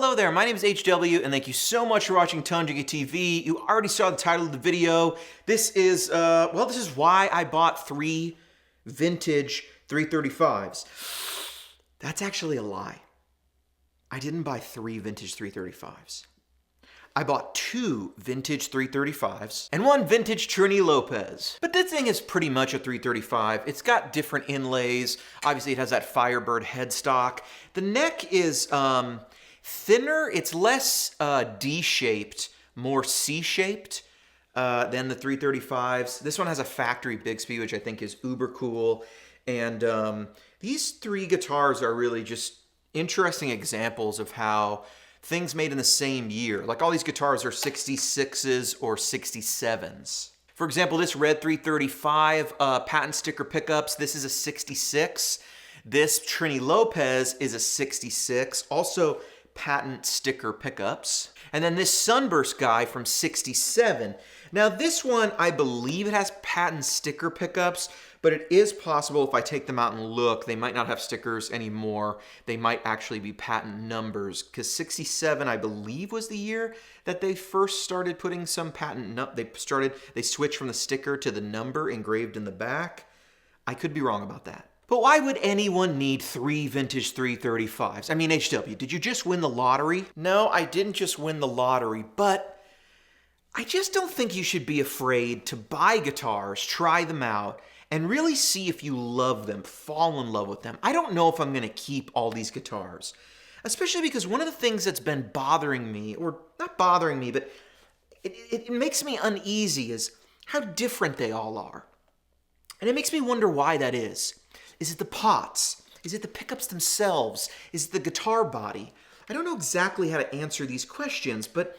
Hello there, my name is HW and thank you so much for watching Tundra TV. You already saw the title of the video. This is why I bought 3 vintage 335s. That's actually a lie. I didn't buy 3 vintage 335s. I bought 2 vintage 335s and 1 vintage Trini Lopez. But this thing is pretty much a 335. It's got different inlays. Obviously it has that Firebird headstock. The neck is thinner. It's less D-shaped, more C-shaped than the 335s. This one has a factory Bigsby, which I think is uber cool. And these 3 guitars are really just interesting examples of how things made in the same year. Like all these guitars are 66s or 67s. For example, this red 335 patent sticker pickups, this is a 66. This Trini Lopez is a 66, also patent sticker pickups. And then this Sunburst guy from 67. Now this one, I believe it has patent sticker pickups, but it is possible if I take them out and look, they might not have stickers anymore. They might actually be patent numbers, because 67, I believe, was the year that they first started putting some patent, they switched from the sticker to the number engraved in the back. I could be wrong about that. But why would anyone need 3 vintage 335s? I mean, HW, did you just win the lottery? No, I didn't just win the lottery, but I just don't think you should be afraid to buy guitars, try them out, and really see if you love them, fall in love with them. I don't know if I'm gonna keep all these guitars, especially because one of the things that's been bothering me, or not bothering me, but it makes me uneasy is how different they all are. And it makes me wonder why that is. Is it the pots? Is it the pickups themselves? Is it the guitar body? I don't know exactly how to answer these questions, but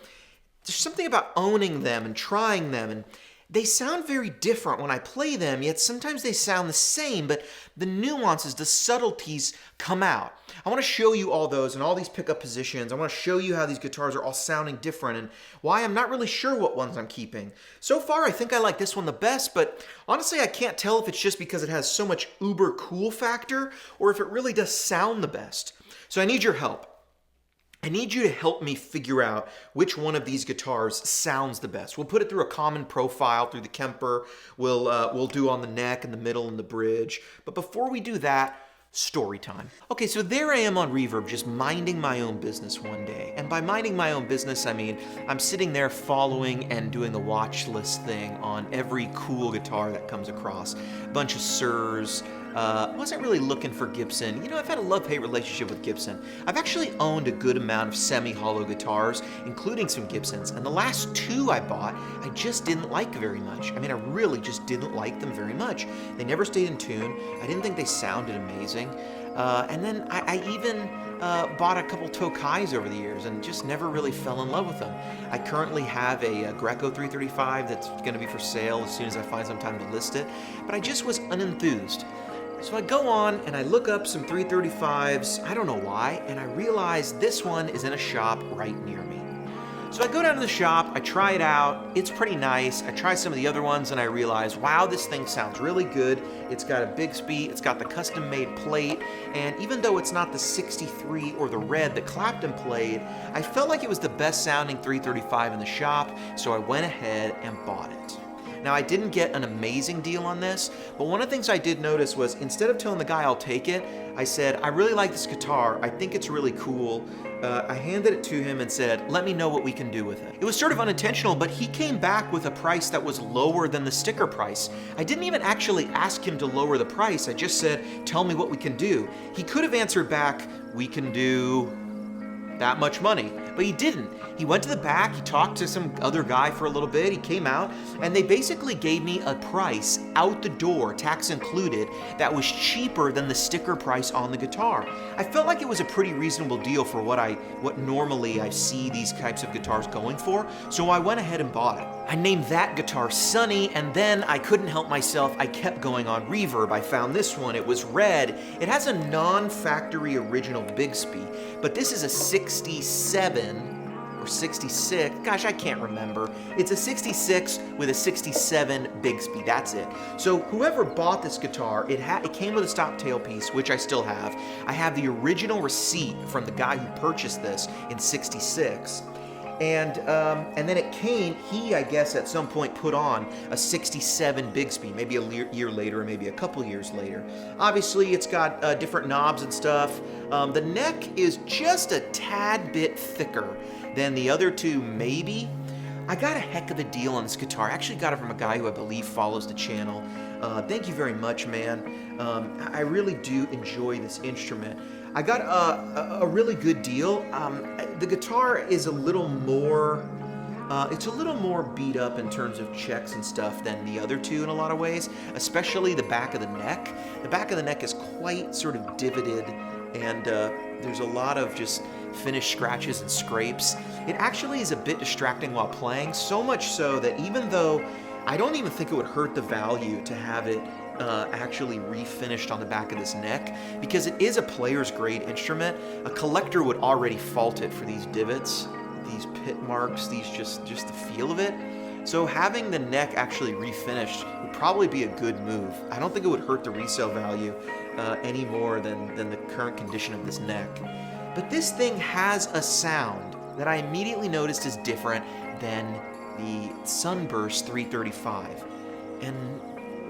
there's something about owning them and trying them, and they sound very different when I play them, yet sometimes they sound the same, but the nuances, the subtleties come out. I want to show you all those and all these pickup positions. I want to show you how these guitars are all sounding different and why I'm not really sure what ones I'm keeping. So far, I think I like this one the best, but honestly, I can't tell if it's just because it has so much uber cool factor or if it really does sound the best. So I need your help. I need you to help me figure out which one of these guitars sounds the best. We'll put it through a common profile through the Kemper. We'll do on the neck and the middle and the bridge. But before we do that, story time. Okay, so there I am on Reverb just minding my own business one day. And by minding my own business, I mean I'm sitting there following and doing the watch list thing on every cool guitar that comes across. A bunch of Sirs. Wasn't really looking for Gibson. You know, I've had a love-hate relationship with Gibson. I've actually owned a good amount of semi-hollow guitars, including some Gibsons, and the last 2 I bought, I just didn't like very much. I mean, I really just didn't like them very much. They never stayed in tune. I didn't think they sounded amazing. And then I even bought a couple Tokais over the years and just never really fell in love with them. I currently have a Greco 335 that's going to be for sale as soon as I find some time to list it, but I just was unenthused. So I go on and I look up some 335s, I don't know why, and I realize this one is in a shop right near me. So I go down to the shop, I try it out, it's pretty nice. I try some of the other ones and I realize, wow, this thing sounds really good. It's got a Bigsby, it's got the custom-made plate, and even though it's not the 63 or the red that Clapton played, I felt like it was the best sounding 335 in the shop, so I went ahead and bought it. Now, I didn't get an amazing deal on this, but one of the things I did notice was instead of telling the guy I'll take it, I said, I really like this guitar. I think it's really cool. I handed it to him and said, let me know what we can do with it. It was sort of unintentional, but he came back with a price that was lower than the sticker price. I didn't even actually ask him to lower the price. I just said, tell me what we can do. He could have answered back, we can do that much money, but he didn't. He went to the back, he talked to some other guy for a little bit, he came out, and they basically gave me a price out the door, tax included, that was cheaper than the sticker price on the guitar. I felt like it was a pretty reasonable deal for what normally I see these types of guitars going for, so I went ahead and bought it. I named that guitar Sunny, and then I couldn't help myself, I kept going on Reverb. I found this one, it was red. It has a non-factory original Bigsby, but this is a 67 or 66. Gosh, I can't remember. It's a 66 with a 67 Bigsby. That's it. So whoever bought this guitar, it came with a stop tailpiece, which I still have. I have the original receipt from the guy who purchased this in 66. And then it came, he, I guess, at some point put on a 67 Bigsby, maybe a year later, or maybe a couple years later. Obviously, it's got different knobs and stuff. The neck is just a tad bit thicker than the other two, maybe. I got a heck of a deal on this guitar. I actually got it from a guy who I believe follows the channel. Thank you very much, man. I really do enjoy this instrument. I got a really good deal. The guitar is a little more, it's a little more beat up in terms of checks and stuff than the other two in a lot of ways, especially the back of the neck. The back of the neck is quite sort of divoted, and there's a lot of just finished scratches and scrapes. It actually is a bit distracting while playing, so much so that even though I don't even think it would hurt the value to have it actually refinished on the back of this neck, because it is a player's grade instrument. A collector would already fault it for these divots, these pit marks, these just the feel of it. So having the neck actually refinished would probably be a good move. I don't think it would hurt the resale value any more than the current condition of this neck. But this thing has a sound that I immediately noticed is different than the Sunburst 335. And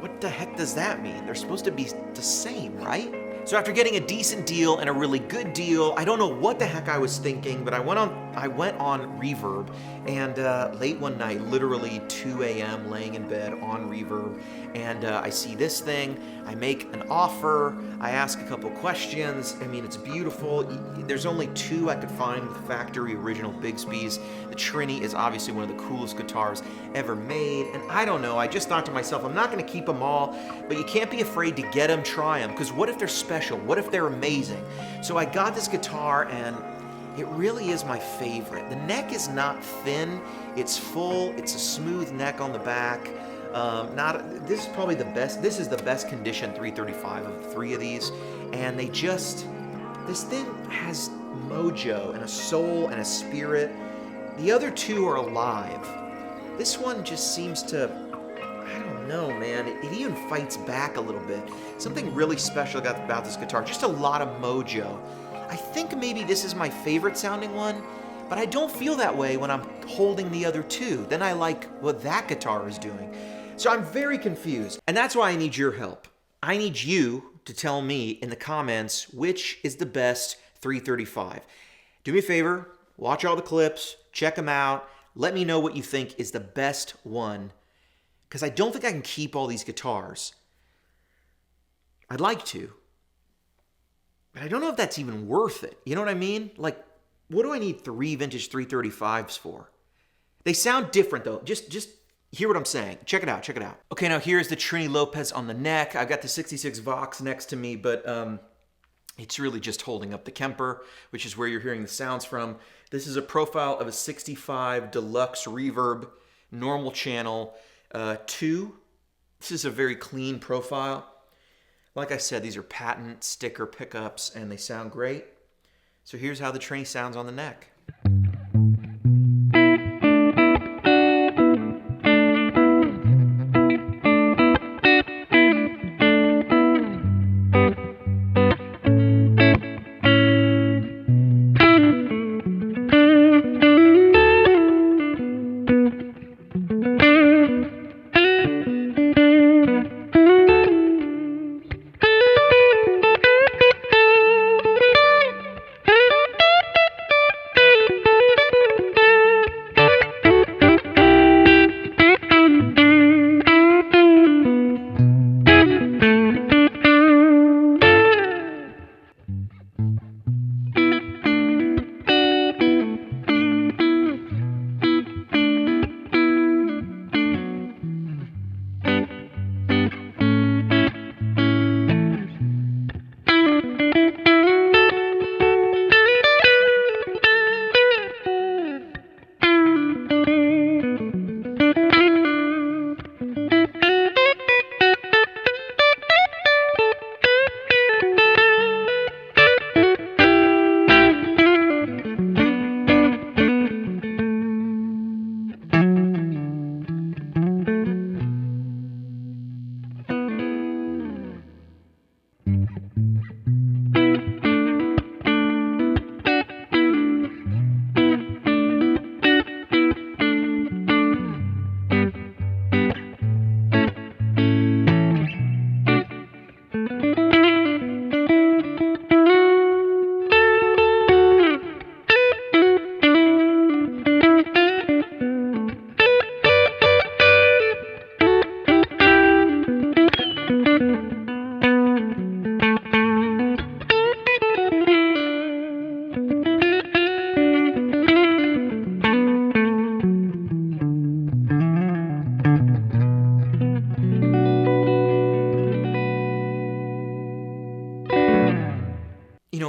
what the heck does that mean? They're supposed to be the same, right? So after getting a decent deal and a really good deal, I don't know what the heck I was thinking, but I went on Reverb, and late one night, literally 2 a.m., laying in bed on Reverb, and I see this thing. I make an offer. I ask a couple questions. I mean, it's beautiful. There's only two I could find with factory original Bigsbys. The Trini is obviously one of the coolest guitars ever made, and I don't know. I just thought to myself, I'm not going to keep them all, but you can't be afraid to get them, try them, because what if they're special? What if they're amazing? So I got this guitar, and it really is my favorite. The neck is not thin, it's full, it's a smooth neck on the back. This is probably the best, this is the best condition 335 of the three of these, and this thing has mojo and a soul and a spirit. The other two are alive. This one just seems to, I don't know, man, it even fights back a little bit. Something really special about this guitar, just a lot of mojo. I think maybe this is my favorite sounding one, but I don't feel that way when I'm holding the other two. Then I like what that guitar is doing. So I'm very confused, and that's why I need your help. I need you to tell me in the comments which is the best 335. Do me a favor, watch all the clips, check them out, let me know what you think is the best one, because I don't think I can keep all these guitars. I'd like to, but I don't know if that's even worth it. You know what I mean? Like, what do I need 3 vintage 335s for? They sound different though. Just hear what I'm saying. Check it out, check it out. Okay, now here's the Trini Lopez on the neck. I've got the 66 Vox next to me, but it's really just holding up the Kemper, which is where you're hearing the sounds from. This is a profile of a 65 Deluxe Reverb, normal channel 2. This is a very clean profile. Like I said, these are patent sticker pickups, and they sound great. So here's how the Trini sounds on the neck.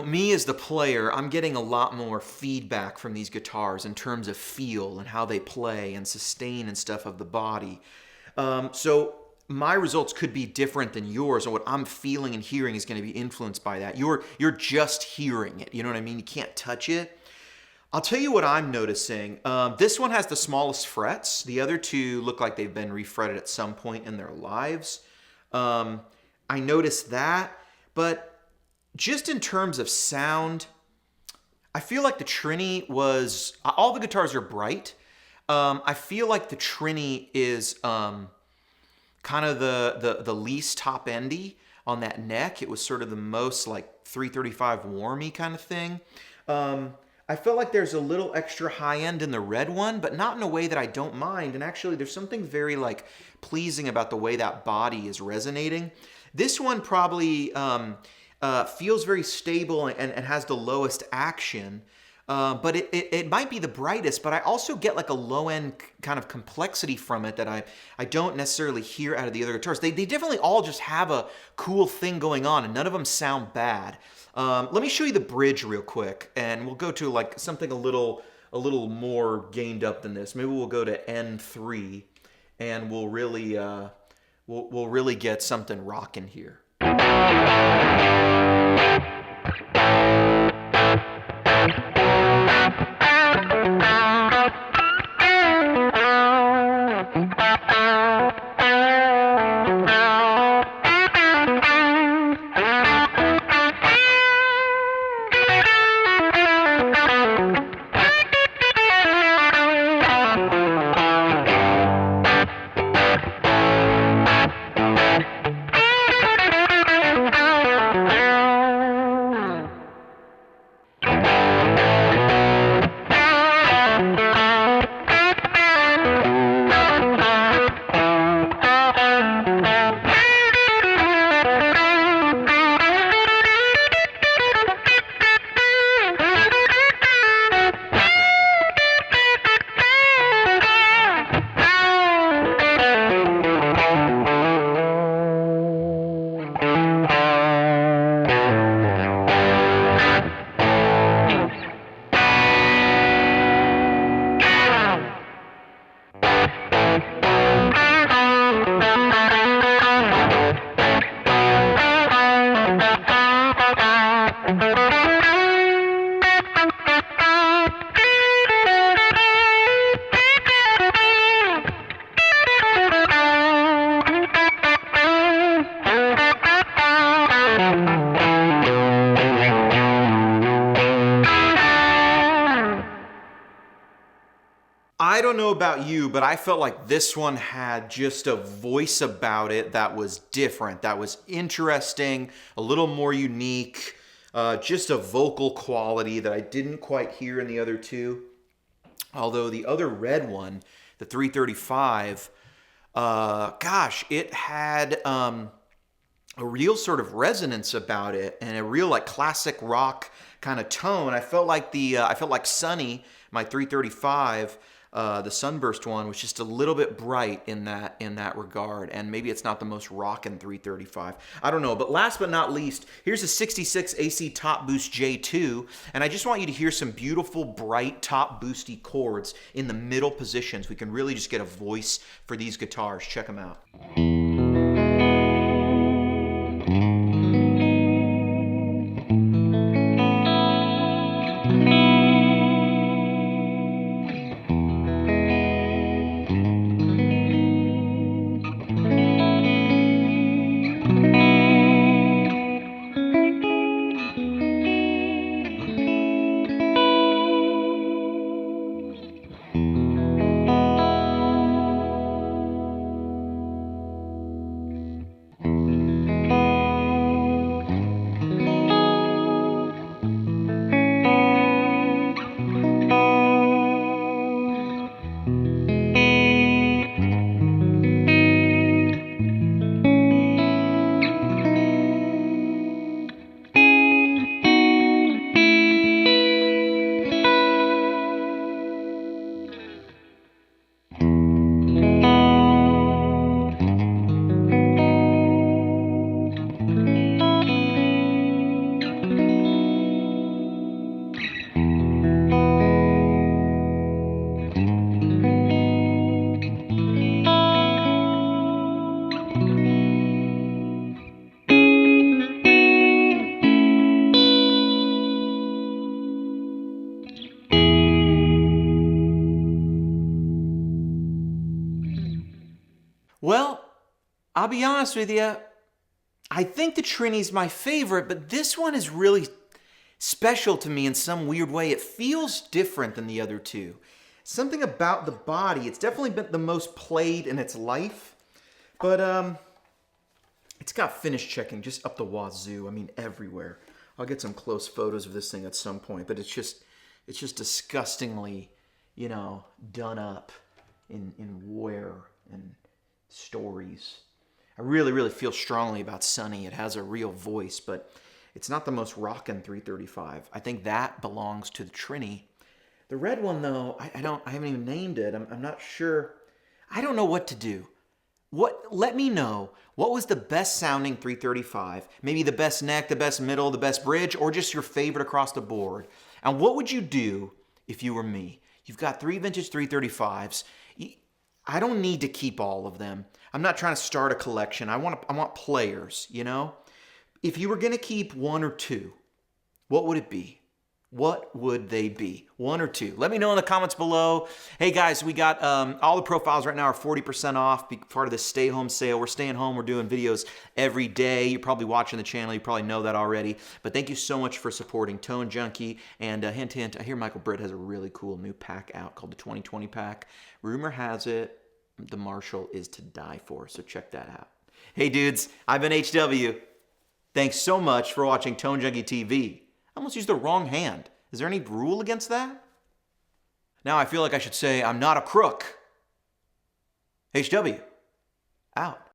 Me as the player, I'm getting a lot more feedback from these guitars in terms of feel and how they play and sustain and stuff of the body. So my results could be different than yours, and what I'm feeling and hearing is going to be influenced by that. You're just hearing it, you know what I mean? You can't touch it. I'll tell you what I'm noticing. This one has the smallest frets. The other two look like they've been refretted at some point in their lives. I noticed that, but just in terms of sound, I feel like the Trini was, all the guitars are bright. I feel like the Trini is kind of the least top-endy on that neck. It was sort of the most like 335 warmy kind of thing. I felt like there's a little extra high-end in the red one, but not in a way that I don't mind. And actually, there's something very like pleasing about the way that body is resonating. This one probably feels very stable and has the lowest action, but it might be the brightest, but I also get like a low-end kind of complexity from it that I don't necessarily hear out of the other guitars. They definitely all just have a cool thing going on, and none of them sound bad. Let me show you the bridge real quick, and we'll go to like something a little more gained up than this. Maybe we'll go to N3, and we'll really get something rocking here. I don't know about you, but I felt like this one had just a voice about it that was different, that was interesting, a little more unique, just a vocal quality that I didn't quite hear in the other two. Although the other red one, the 335, gosh, it had a real sort of resonance about it and a real like classic rock kind of tone. I felt like Sunny, my 335, the Sunburst one, was just a little bit bright in that regard, and maybe it's not the most rockin' 335. I don't know, but last but not least, here's a 66 AC Top Boost J2, and I just want you to hear some beautiful, bright, top boosty chords in the middle positions. We can really just get a voice for these guitars. Check them out. be honest with you, I think the Trini's my favorite, but this one is really special to me in some weird way. It feels different than the other two. Something about the body, it's definitely been the most played in its life, but it's got finish checking just up the wazoo. I mean, everywhere. I'll get some close photos of this thing at some point, but it's just disgustingly, you know, done up in wear and stories. I really, really feel strongly about Sunny. It has a real voice, but it's not the most rockin' 335. I think that belongs to the Trini. The red one, though, I haven't even named it. I'm not sure. I don't know what to do. Let me know, what was the best sounding 335? Maybe the best neck, the best middle, the best bridge, or just your favorite across the board? And what would you do if you were me? You've got 3 vintage 335s. I don't need to keep all of them. I'm not trying to start a collection. I want players, you know? If you were going to keep 1 or 2, what would it be? What would they be? 1 or 2? Let me know in the comments below. Hey guys, we got all the profiles right now are 40% off. Be part of this stay home sale. We're staying home. We're doing videos every day. You're probably watching the channel. You probably know that already. But thank you so much for supporting Tone Junkie. And hint, hint, I hear Michael Britt has a really cool new pack out called the 2020 pack. Rumor has it the Marshall is to die for, so check that out. Hey dudes, I've been HW. Thanks so much for watching Tone Junkie TV. I almost used the wrong hand. Is there any rule against that? Now I feel like I should say I'm not a crook. HW, out.